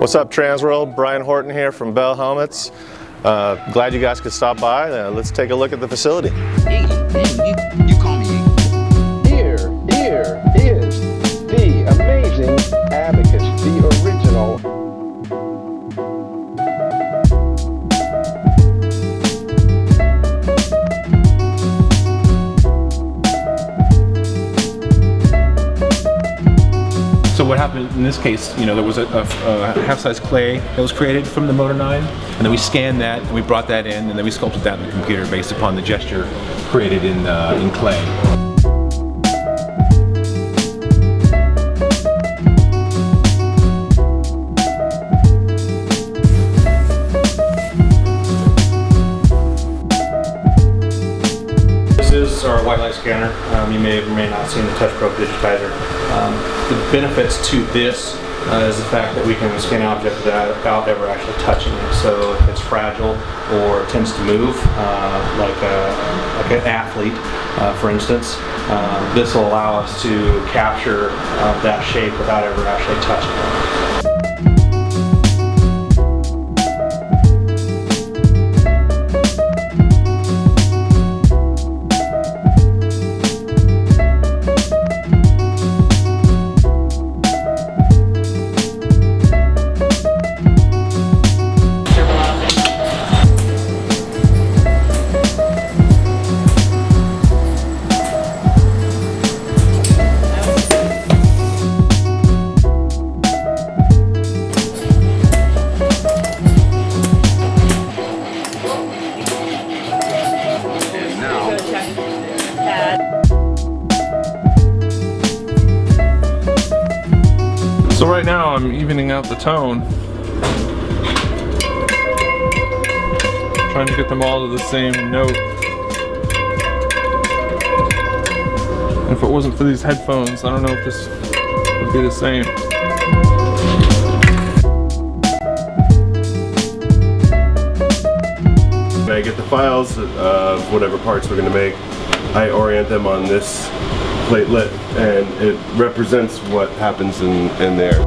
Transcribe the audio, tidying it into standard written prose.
What's up, TransWorld? Brian Horton here from Bell Helmets. Glad you guys could stop by. Let's take a look at the facility. You call me. Here is the amazing Abacus, the original. So what happened in this case, you know, there was a half-size clay that was created from the Motor 9, and then we scanned that and we brought that in, and then we sculpted that in the computer based upon the gesture created in clay. This is our white light scanner. You may or may not have seen the Touch Probe digitizer. The benefits to this is the fact that we can scan an object without ever actually touching it. So if it's fragile or tends to move, like an athlete, for instance, this will allow us to capture that shape without ever actually touching it. So right now I'm evening out the tone, trying to get them all to the same note. And if it wasn't for these headphones, I don't know if this would be the same. When I get the files of whatever parts we're going to make, I orient them on this platelet, and it represents what happens in there.